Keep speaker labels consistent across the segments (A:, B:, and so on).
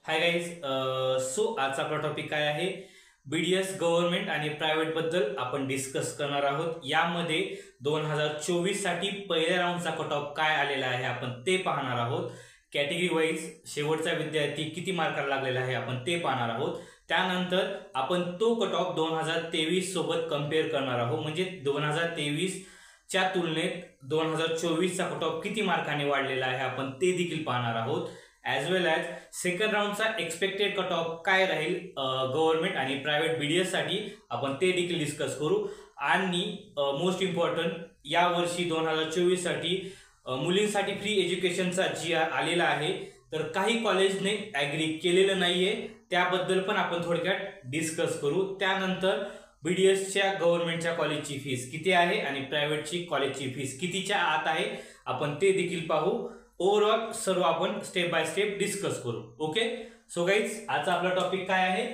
A: Hi guys. So आजचा आपला topic काय आहे? बीडीएस गव्हर्नमेंट आणि प्रायव्हेट बद्दल आपण डिस्कस करणार आहोत. यामध्ये 2024 साठी पहिल्या राऊंडचा कट ऑफ काय आलेला आहे आपण ते पाहणार आहोत. कॅटेगरी वाईज शेवटचा विद्यार्थी किती मार्काला लागलेला आहे आपण ते पाहणार आहोत. त्यानंतर आपण तो कट ऑफ 2023 सोबत कम्पेअर करणार आहोत. म्हणजे 2023 च्या तुलनेत 2024 चा कट ऑफ किती मार्काने वाढलेला आहे आपण ते देखील पाहणार आहोत. ॲज वेल ॲज सेकंड राऊंडचा एक्सपेक्टेड कट ऑफ काय राहील गव्हर्नमेंट आणि प्रायव्हेट बीडीएस साठी आपण ते देखील डिस्कस करू. आणि मोस्ट इम्पॉर्टंट, या वर्षी 2024 साठी मुलींसाठी फ्री एज्युकेशनचा GR आलेला आहे. तर काही कॉलेजने ॲग्री केलेलं नाहीये, त्याबद्दल पण आपण थोडक्यात डिस्कस करू. त्यानंतर बीडीएसच्या गव्हर्नमेंटच्या कॉलेजची फीस किती आहे आणि प्रायव्हेटची कॉलेजची फीस कितीच्या आत आहे आपण ते देखील पाहू. ओव्हरऑल सर्व आपण स्टेप बाय स्टेप डिस्कस करू. ओके, सो गाईज आजचा आपला टॉपिक काय आहे?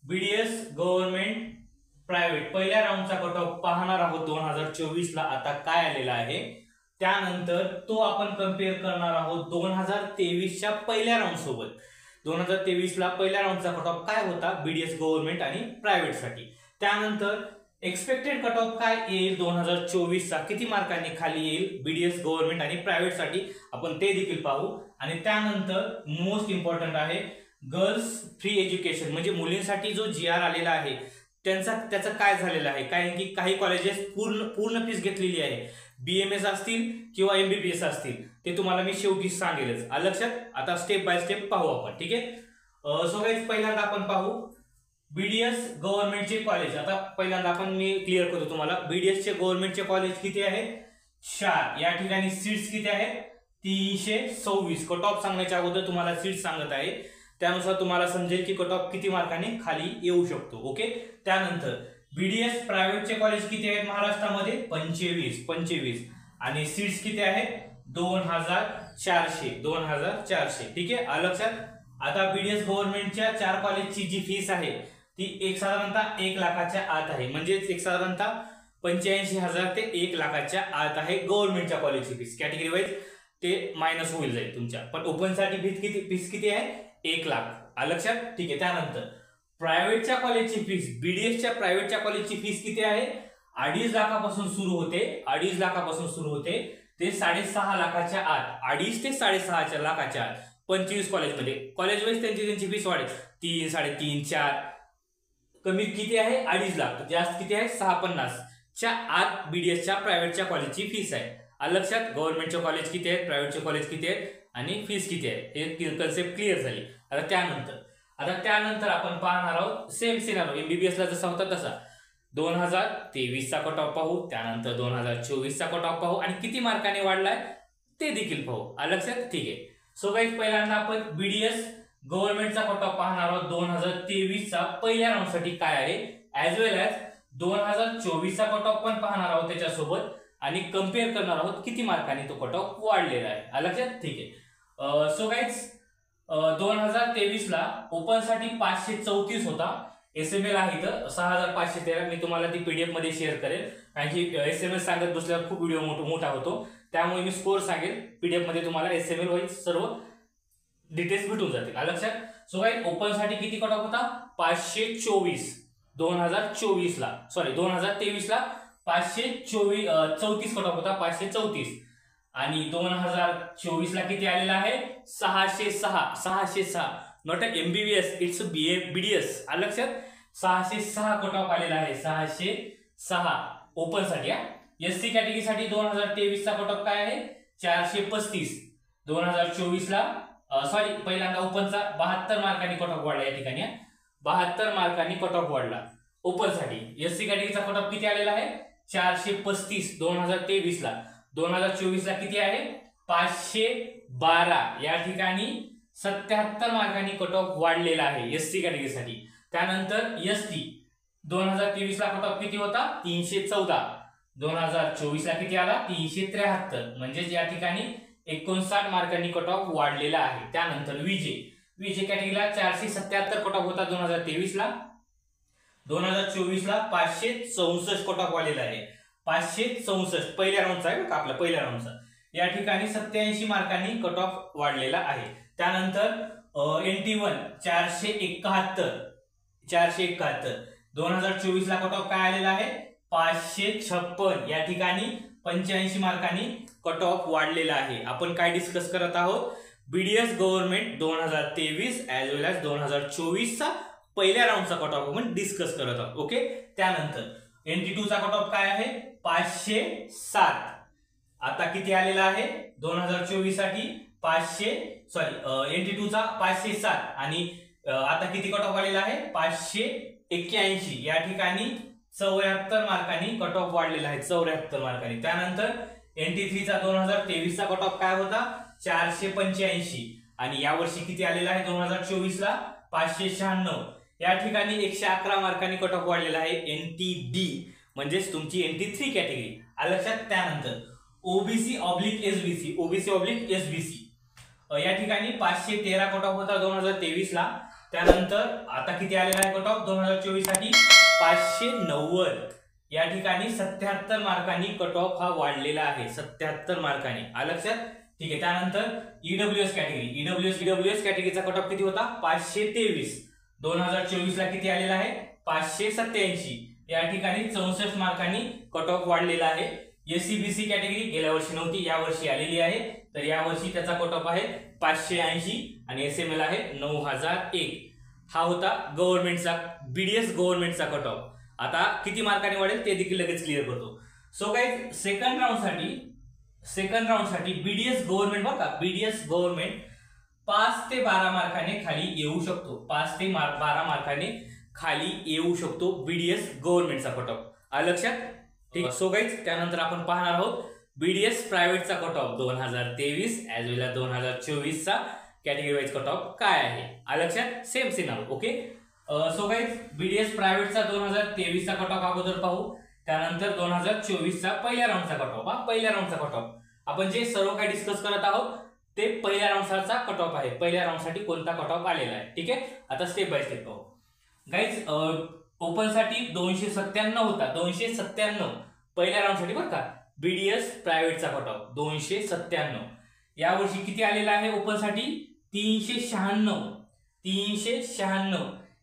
A: बीडीएस गव्हर्नमेंट प्रायव्हेट पहिल्या राऊंडचा कट ऑफ पाहणार आहोत. 2024 ला आता काय आलेला आहे, त्यानंतर तो आपण कम्पेअर करणार आहोत 2023 च्या पहिल्या राऊंड सोबत. 2023 ला पहिल्या राऊंडचा कट ऑफ काय होता बीडीएस गव्हर्नमेंट आणि प्रायव्हेट साठी. त्यानंतर एक्सपेक्टेड कट ऑफ काय येईल 2024 चा, किती मार्कांनी खाली येईल बीडीएस गव्हर्नमेंट आणि प्रायव्हेट साठी आपण ते देखील पाहू. आणि त्यानंतर मोस्ट इम्पॉर्टंट आहे गर्ल्स फ्री एज्युकेशन, म्हणजे मुलींसाठी जो GR आलेला आहे त्याचं काय झालेलं आहे. कारण की काही कॉलेजेस पूर्ण फीस घेतलेली आहे. BMS असतील किंवा MBBS असतील ते तुम्हाला मी शेवटी सांगेलच. लक्षात. आता स्टेप बाय स्टेप पाहू आपण. ठीक आहे. सो गाईज पहिल्यांदा आपण पाहू बीडीएस गव्हर्नमेंटचे कॉलेज. आता पहिल्यांदा आपण मी क्लिअर करतो तुम्हाला. बीडीएसचे गव्हर्नमेंटचे कॉलेज किती आहेत? 4. या ठिकाणी सीट्स किती आहेत? 326. कट ऑफ सांगण्याच्या अगोदर तुम्हाला सीट्स सांगत आहे, त्यानुसार तुम्हाला समजेल की कट ऑफ किती मार्काने खाली येऊ शकतो. ओके. त्यानंतर बीडीएस प्रायव्हेटचे कॉलेज किती आहेत महाराष्ट्रामध्ये? 25. आणि सीट्स किती आहेत? 2400. ठीक आहे. लक्षात. आता बीडीएस गव्हर्नमेंटच्या 4 कॉलेजची जी फीस आहे ती साधारणतः 1 लाखाच्या आत आहे. म्हणजेच साधारणतः 85,000 ते 1 लाखाच्या आत आहे गव्हर्नमेंटच्या कॉलेजची फीस. कॅटेगरी वाईज ते मायनस होईल जाईल तुमच्या. पण ओपन साठी फीस किती आहे? 1 लाख. लक्षात. ठीक आहे. त्यानंतर प्रायव्हेटच्या कॉलेजची फीस, बीडीएसच्या प्रायव्हेटच्या कॉलेजची फीस किती आहे? 2.5 लाखापासून सुरू होते. 2.5 लाखापासून सुरू होते ते 6.5 लाखाच्या आत. 2.5 ते 6.5 लाखाच्या आत 25 कॉलेजमध्ये. कॉलेज वाईज त्यांची फीस वाढेल. 3, 3.5, 4. कमी किती आहे? 2.5 लाख. जास्त किती आहे? 650 च्या आत बीडीएसच्या प्रायव्हेटच्या कॉलेजची फीस आहे. लक्षात. गव्हर्नमेंटचे कॉलेज किती आहेत, प्रायव्हेटचे कॉलेज किती आहेत आणि फीस किती आहे हे कन्सेप्ट क्लिअर झाली. आता त्यानंतर आपण पाहणार आहोत सेम सिनारिओ MBBS ला जसा होता तसा. 2023 चा कट ऑफ पाहू, त्यानंतर 2024 चा कट ऑफ पाहू आणि किती मार्काने वाढलाय ते देखील पाहू. लक्षात. ठीक आहे. सो गाईज पहिल्यांदा आपण बीडीएस गव्हर्नमेंटचा कट ऑफ पाहणार आहोत 2023 चा पहिल्या राऊंड साठी काय आहे. ॲज वेल ॲज 2024 चा कट ऑफ पण पाहणार आहोत त्याच्यासोबत आणि कम्पेअर करणार आहोत किती मार्काने तो कट ऑफ वाढलेला आहे. लक्षात. ठीक आहे. सो गाईज 2023 ला ओपन साठी 534 होता. SML आहे इथं 6513. मी तुम्हाला ती PDF मध्ये शेअर करेल, कारण की SMS सांगत बसल्यावर खूप व्हिडिओ मोठा होतो. त्यामुळे मी स्कोर सांगेल. PDF मध्ये तुम्हाला SML वाईज सर्व डिटेल्स भेटून जातील. लक्षात. सो गाईज ओपन साठी किती कट ऑफ होता? 524. 2024 ला 2023 ला 534 कट ऑफ होता. 534. आणि 2024 ला किती आलेला आहे? 606. Not MBBS, it's BDS. लक्षात. 606 कट ऑफ आलेला आहे. 606 ओपन साठी. SC कॅटेगरी साठी 2023 चा कट ऑफ काय आहे? 435. 2024 ला पहिल्यांदा ओपनचा 72 मार्कांनी कट ऑफ वाढला. या ठिकाणी 72 मार्कांनी कट ऑफ वाढला ओपन साठी. SC कॅटेगरीचा कट ऑफ किती आलेला आहे? 435 2023 ला. 2024 ला किती आहे? 512. या ठिकाणी 77 मार्कांनी कट ऑफ वाढलेला आहे SC कॅटेगरीसाठी. त्यानंतर ST 2023 ला कट ऑफ किती होता? 314. 2024 ला किती आला? 373. म्हणजेच या ठिकाणी 59 मार्कांनी कट ऑफ वाढलेला आहे. त्यानंतर विजे कॅटेगरीला 477 कट ऑफ होता 2023 ला. 2024 ला 564 कट ऑफ आलेला आहे. 564 पहिल्या राऊंडचा आहे का आपला पहिल्या राऊंडचा. या ठिकाणी 87 मार्कांनी कट ऑफ वाढलेला आहे. त्यानंतर NT1 471 2024 ला कट ऑफ काय आलेला आहे 556 या ठिकाणी 85 मार्कांनी कट ऑफ वाढलेला आहे। आपण काय डिस्कस करत आहोत BDS government 2023 as well as 2024 चा पहिल्या राऊंडचा कट ऑफ आपण डिस्कस करत आहोत। ओके, त्यानंतर NT2 चा कट ऑफ काय आहे 507। आता किती आलेला आहे 2024 साठी NT2 चा 507 आणि आता किती कट ऑफ आलेला आहे 581 या ठिकाणी 74 मार्कांनी कट ऑफ वाढलेला आहे 74 मार्कांनी। त्यानंतर NT3 चा 2023 चा कट ऑफ काय होता 485 आणि या वर्षी किती आलेला आहे 2024 ला 596 या ठिकाणी 111 मार्कांनी कट ऑफ वाढलेला आहे NTD म्हणजेच तुमची NT3 कॅटेगरी लक्षात। त्यानंतर OBC/SBC या ठिकाणी 513 कट ऑफ होता 2023 ला। त्यानंतर आता किती आलेला आहे कट ऑफ 2024 साठी 590 या ठिकाणी 77 मार्कांनी कट ऑफ हा वाढलेला आहे 77 मार्कांनी लक्षात, ठीक आहे। त्यानंतर EWS कॅटेगरीचा कट ऑफ किती होता 523 2024 ला किती आलेला आहे 587 या ठिकाणी 64 मार्कांनी कट ऑफ वाढलेला आहे। SC/BC कॅटेगरी गेल्या वर्षी नव्हती या वर्षी आलेली आहे, तर या वर्षी त्याचा कट ऑफ आहे 580 आणि SML आहे 9001। हा होता गव्हर्नमेंटचा बीडीएस गव्हर्नमेंटचा कट ऑफ। आता किती मार्कांनी वाढेल ते देखील लगेच क्लिअर करतो। सो गाइस सेकंड राऊंड साठी बीडीएस गव्हर्नमेंट बघा बीडीएस गव्हर्नमेंट 5 ते 12 मार्कांनी खाली येऊ शकतो 5 ते 12 मार्कांनी खाली येऊ शकतो बीडीएस गव्हर्नमेंटचा कट ऑफ लक्षात, ठीक आहे। सो गाइस त्यानंतर आपण पाहणार आहोत बीडीएस प्रायव्हेटचा cut off 2023 as well as 2024 चा कॅटेगरी वाइज कट ऑफ काय आहे लक्षात, same scenario. Okay, so guys BDS प्रायव्हेटचा 2023 चा कट ऑफ अगोदर पाहू, त्यानंतर 2024 चा पहिल्या राऊंडचा कट ऑफ पहिल्या राऊंडचा कट ऑफ आपण जे सर्व काही डिस्कस करत आहोत ते पहिल्या राऊंडचा कट ऑफ आहे, पहिल्या राऊंड साठी कोणता कट ऑफ आलेला आहे, ठीक आहे। आता स्टेप बाय स्टेप पाहू गाइस। ओपन साठी 297 होता 297 पहिल्या राऊंड साठी बरं का बीडीएस प्रायव्हेटचा कट ऑफ 297 या वर्षी किती आलेला आहे ओपन साठी 396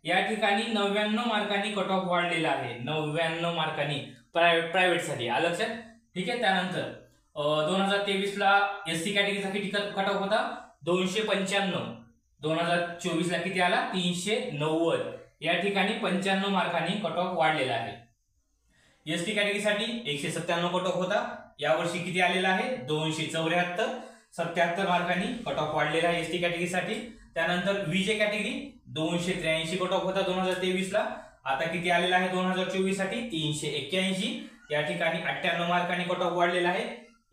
A: या ठिकाणी 99 मार्कांनी कट ऑफ वाढलेला आहे 99 मार्कांनी प्रायव्हेट साठी लक्षात, ठीक आहे। त्यानंतर 2023 ला SC कॅटेगरीसाठी कट ऑफ होता 295 2024 ला किती आला 390 या ठिकाणी 95 मार्कांनी कट ऑफ वाढलेला आहे। ST कॅटेगरीसाठी 197 कट ऑफ होता या वर्षी किती आलेला आहे 274 77 मार्कांनी कट ऑफ वाढलेला आहे ST कॅटेगरीसाठी। त्यानंतर VJ कॅटेगरी 283 कट ऑफ होता 2023 ला आता किती आलेला आहे 2024 साठी 381 या ठिकाणी 98 मार्कांनी कट ऑफ वाढलेला आहे।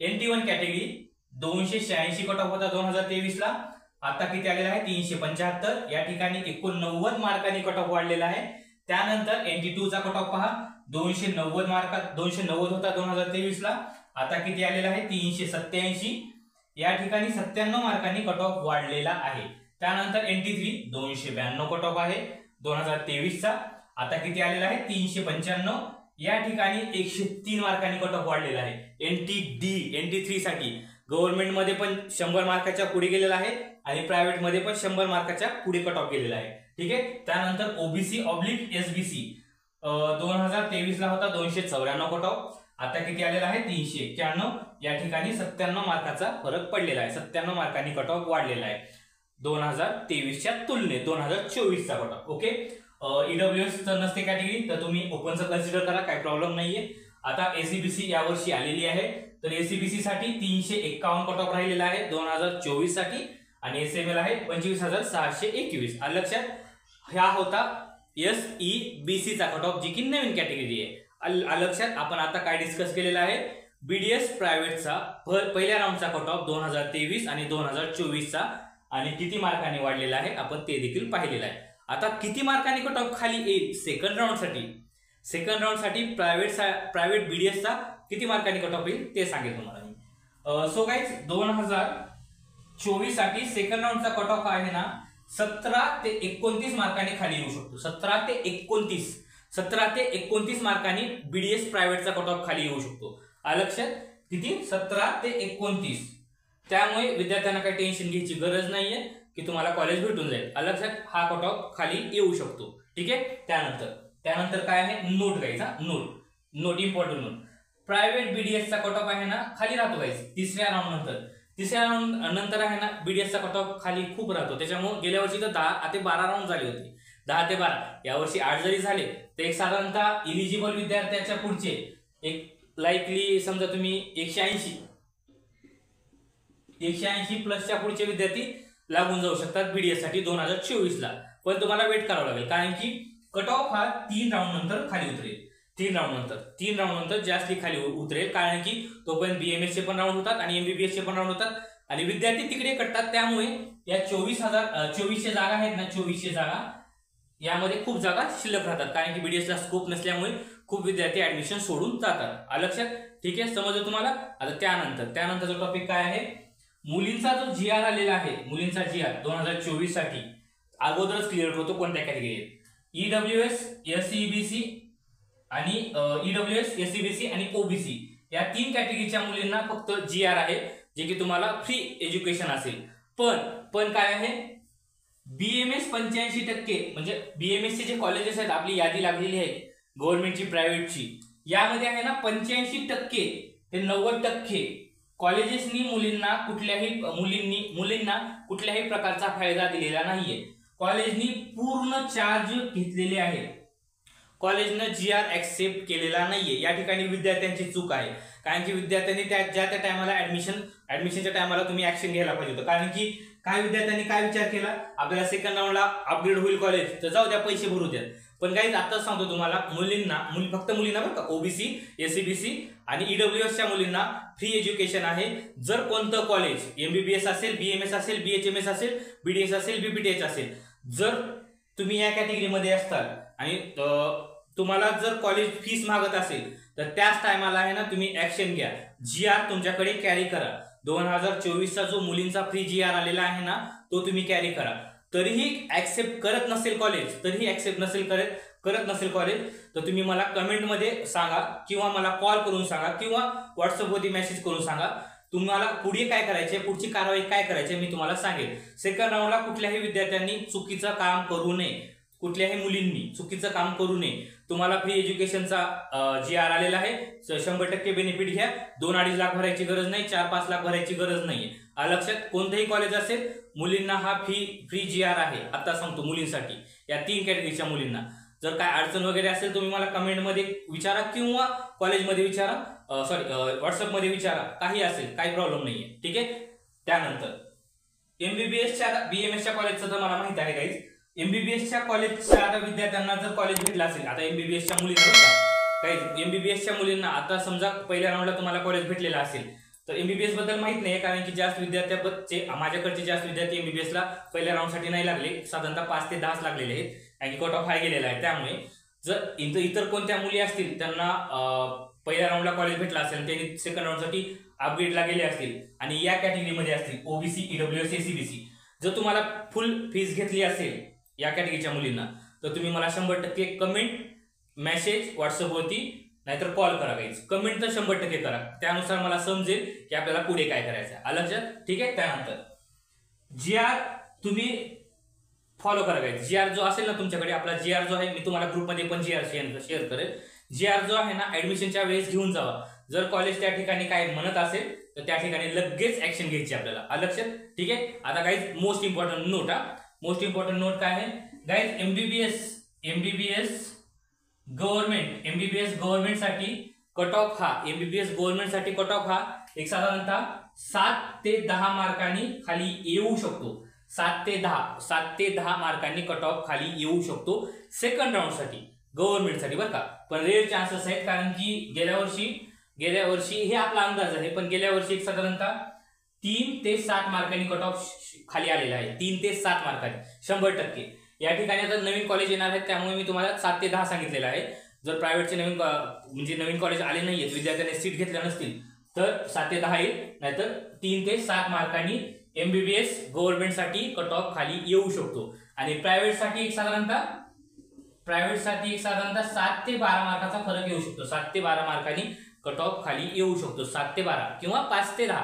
A: NT1 कॅटेगरी 286 कट ऑफ होता 2023 ला आता किती आलेला आहे 375 या ठिकाणी 89 मार्कांनी कट ऑफ वाढलेला आहे। त्यानंतर NT2 चा कट ऑफ पहा 290 होता 2023 ला आता किती आलेला आहे 387 या ठिकाणी 97 मार्कांनी कट ऑफ वाढलेला आहे। त्यानंतर NT3 292 कट ऑफ आहे 2023 चा आता किती आलेला आहे 395 या ठिकाणी 103 मार्कांनी कट ऑफ वाढलेला आहे। NT3 साठी गव्हर्नमेंट मध्ये पण 100 मार्काच्या पुढे गेलेला आहे आणि प्रायव्हेट मध्ये पण 100 मार्काच्या पुढे कट ऑफ गेलेला आहे, ठीक आहे। त्यानंतर OBC/SBC 2023 ला होता 294 कट ऑफ आता किती आलेला आहे 391 या ठिकाणी 97 मार्काचा फरक पडलेला आहे 97 मार्कांनी कट ऑफ वाढलेला आहे 2023 च्या तुलनेत 2024 चा कट ऑफ। ओके, EWS नसते कॅटेगरी तर तुम्ही ओपनचं कन्सिडर करा काही प्रॉब्लेम नाहीये। आता SC/BC या वर्षी आलेली आहे तर SC/BC साठी 351 कट ऑफ राहिलेला आहे 2024 साठी आणि SML आहे 25621 लक्षात। हा होता SEBC चा कट ऑफ जी की नवीन कॅटेगरी आहे लक्षात। आपण आता काय डिस्कस केलेला आहे बीडीएस प्रायव्हेटचा पहिल्या राऊंडचा कट ऑफ 2023 आणि 2024 चा आणि किती मार्कांनी वाढलेला आहे आपण ते देखील पाहिलेलं आहे। आता किती मार्कांनी कट ऑफ खाली येईल सेकंड राऊंड साठी प्रायव्हेट बीडीएस चा किती मार्कांनी कट ऑफ येईल ते सांगेल तुम्हाला मी। सो गाइस 2024 साठी सेकंड राऊंडचा कट ऑफ आहे ना 17 ते 29 मार्कांनी खाली येऊ शकतो 17 ते 29 मार्कांनी बीडीएस प्रायव्हेटचा कट ऑफ खाली येऊ शकतो लक्षात, किती 17 ते 29। त्यामुळे विद्यार्थ्यांना काही टेन्शन घ्यायची गरज नाहीये की तुम्हाला कॉलेज भेटून जाईल. लक्षात, हा कट ऑफ खाली येऊ शकतो. ठीक आहे. त्यानंतर काय आहे, नोट घ्यायचा. Note important note. प्रायव्हेट बीडीएसचा कट ऑफ आहे ना खाली राहतो गाईज तिसऱ्या राऊंड नंतर आहे ना बीडीएसचा कट ऑफ खाली खूप राहतो. त्याच्यामुळे गेल्या वर्षी तर 10 ते 12 राऊंड झाले होते, 10 ते 12. यावर्षी 8 जरी झाले तर एक साधारणतः इलिजिबल विद्यार्थ्याच्या पुढचे एक लाईकली समजा तुम्ही 180 प्लसच्या पुढचे विद्यार्थी लागून जाऊ शकतात बीडीएस साठी 2024 ला. पण तुम्हाला वेट करावं लागेल, कारण की कट ऑफ हा 3 राऊंड नंतर खाली उतरेल. 3 राऊंड नंतर जास्ती खाली उतरेल, कारण की तोपर्यंत बीएमएस चे पण राऊंड होतात आणि एमबीबीएस चे पण राऊंड होतात आणि विद्यार्थी तिकडे कटतात. त्यामुळे या 24,000 जागा आहेत ना, 2400 जागा यामध्ये खूप जागा शिल्लक राहतात, कारण की बीडीएसला स्कोप नसल्यामुळे खूप विद्यार्थी ऍडमिशन सोडून जातात. लक्षात. ठीक आहे, समजलं तुम्हाला. आता त्यानंतरचा टॉपिक काय आहे, मुलींचा जो जीआर आलेला आहे, मुलींचा जीआर 2024 साठी अगोदरच क्लिअर करतो कोणत्या कॅटेगरी, ईडब्ल्यूएस, एसईबीसी आणि ईडब्ल्यूएस, एसईबीसी आणि ओबीसी या 3 कॅटेगरीच्या मुलींना फक्त जीआर आहे, जे की तुम्हाला फ्री एज्युकेशन असेल. पण काय आहे, बीएमएस 85%, म्हणजे बीएमएस चे जे कॉलेजेस आहेत, आपली यादी लागलेली आहे गव्हर्नमेंटची प्रायव्हेटची, यामध्ये आहे ना 85% ते 90% कॉलेजेसनी मुलींना कुठल्याही प्रकारचा फायदा दिलेला नाहीये. कॉलेजनी पूर्ण चार्ज घेतलेले आहेत, कॉलेजनं जीआर ऍक्सेप्ट केलेला नाहीये. या ठिकाणी विद्यार्थ्यांची चूक आहे, कारण की विद्यार्थ्यांनी ज्या टायमाला ऍडमिशनच्या टायमाला तुम्ही ऍक्शन घ्यायला पाहिजे होतं. कारण की काही विद्यार्थ्यांनी काय विचार केला, आपल्याला सेकंड राऊंडला अपग्रेड होईल कॉलेज तर जाऊ द्या, पैसे भरू द्या. पण काही आताच सांगतो तुम्हाला, फक्त मुलींना बरं का, ओबीसी, एसईबीसी आणि ईडब्ल्यूएसच्या मुलींना फ्री एज्युकेशन आहे. जर कोणतं कॉलेज एमबीबीएस असेल, बीएमएस असेल, बीएचएमएस असेल, बीडीएस असेल, बीपीटीएच असेल, जर तुम्ही या कॅटेगरीमध्ये असताल आणि तुम्हाला जर कॉलेज फीस मागत असेल तर त्याच टायमाला आहे ना तुम्ही ऍक्शन घ्या, जीआर तुमच्याकडे कॅरी करा. 2024चा जो मुलींचा फ्री जीआर आलेला आहे ना तो तुम्ही कॅरी करा. तरीही ऍक्सेप्ट करत नसेल कॉलेज तर तुम्ही मला कमेंटमध्ये सांगा, किंवा मला कॉल करून सांगा, किंवा व्हॉट्सअपवरती मेसेज करून सांगा. तुम्हाला पुढे काय करायचे, पुढची कारवाई काय करायची मी तुम्हाला सांगेल. सेकंड राऊंडला कुठल्याही विद्यार्थ्यांनी चुकीचं काम करू नये, कुठल्याही मुलींनी चुकीचं काम करू नये. तुम्हाला फ्री एज्युकेशनचा जीआर आलेला आहे, 100% बेनिफिट घ्या. 2-2.5 लाख भरायची गरज नाही, 4-5 लाख भरायची गरज नाहीये. लक्षात, कोणतेही कॉलेज असेल मुलींना हा फ्री जीआर आहे. आता सांगतो मुलींसाठी, या 3 कॅटेगरीच्या मुलींना. जर काय अडचण वगैरे असेल तुम्ही मला कमेंटमध्ये विचारा, किंवा कॉलेजमध्ये विचारा, व्हॉट्सअपमध्ये विचारा, काही असेल काही प्रॉब्लेम नाहीये. ठीक आहे. त्यानंतर एमबीबीएसच्या बीएमएसच्या कॉलेजचं तर मला माहित आहे गाईज. एमबीबीएसच्या कॉलेजच्या विद्यार्थ्यांना जर कॉलेज भेटलं असेल, आता एमबीबीएसच्या मुलींना आता समजा पहिल्या राऊंडला तुम्हाला कॉलेज भेटलेलं असेल तर एमबीबीएस बद्दल माहित नाही, कारण की जास्त विद्यार्थ्यांचे माझ्याकडचे जास्त विद्यार्थी एमबीबीएसला पहिल्या राऊंडसाठी नाही लागले, साधारणतः 5 ते 10 लागलेले आहेत आणि कट ऑफ हाय गेलेला आहे. त्यामुळे जर इतर कोणत्या मुली असतील त्यांना पहिल्या राऊंडला कॉलेज भेटला असेल, त्यांनी सेकंड राऊंडसाठी अपग्रेडला गेले असतील आणि या कॅटेगरीमध्ये असतील ओबीसी, ईडब्ल्यूएस, एसीबीसी, जर तुम्हाला फुल फीस घेतली असेल या कॅटेगरीच्या मुलींना तर तुम्ही मला 100% कमेंट, मेसेज व्हॉट्सअपवरती नाहीतर कॉल करा. गाईज कमेंट तर 100% करा, त्यानुसार मला समजेल की आपल्याला पुढे काय करायचं आहे. लक्षात. ठीक आहे. त्यानंतर जीआर तुम्ही फॉलो करा. गाईज जीआर जो असेल ना तुमच्याकडे, आपला जीआर जो आहे मी तुम्हाला ग्रुपमध्ये पण जीआर शेअर करेल. जीआर जो आहे ना ऍडमिशनच्या वेळेस घेऊन जावा. जर कॉलेज त्या ठिकाणी काय म्हणत असेल तर त्या ठिकाणी लगेच ऍक्शन घ्यायची आपल्याला. लक्षात. ठीक आहे. आता गाईज मोस्ट इम्पॉर्टंट नोट काय आहे गाईज, एमबीबीएस गव्हर्नमेंट साठी कट ऑफ हा एक साधारणतः 7 ते 10 मार्कांनी खाली येऊ शकतो. 7 ते 10 मार्कांनी कट ऑफ खाली येऊ शकतो सेकंड राऊंड साठी, गव्हर्नमेंट साठी बरं का. पण रेअर चान्सेस आहेत, कारण की गेल्या वर्षी हे आपला अंदाज आहे, पण गेल्या वर्षी एक साधारणतः 3 ते 7 मार्कांनी कट ऑफ खाली आलेला आहे. 3 ते 7 मार्कांनी 100%. या ठिकाणी आता नवीन कॉलेज येणार आहेत, त्यामुळे मी तुम्हाला 7 ते 10 सांगितलेलं आहे. जर प्रायव्हेटचे नवीन कॉलेज आले नाहीयेत, विद्यार्थ्यांनी सीट घेतल्या नसतील तर 7 ते 10 येईल, नाहीतर 3 ते 7 मार्कांनी एमबीबीएस गव्हर्नमेंट साठी कट ऑफ खाली येऊ शकतो. आणि प्रायव्हेट साठी एक साधारणतः 7 ते 12 मार्काचा फरक येऊ शकतो. 7 ते 12 मार्कांनी कट ऑफ खाली येऊ शकतो. 7 ते 12 किंवा 5 ते 10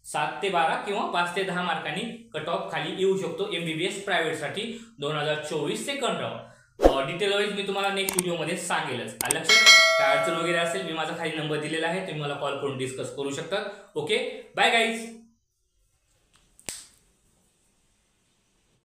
A: 7 ते 12 किंवा 5 ते 10 मार्कांनी कट ऑफ खाली येऊ शकतो MBBS प्रायव्हेटसाठी 2024 सेकंड राऊंड। डिटेल वाईज मी तुम्हाला नेक्स्ट व्हिडिओमध्ये सांगेलच। लक्षात काय अडचण वगैरे असेल मी माझा खाली नंबर दिलेला आहे, तुम्ही मला कॉल करून डिस्कस करू शकता। Okay, bye guys.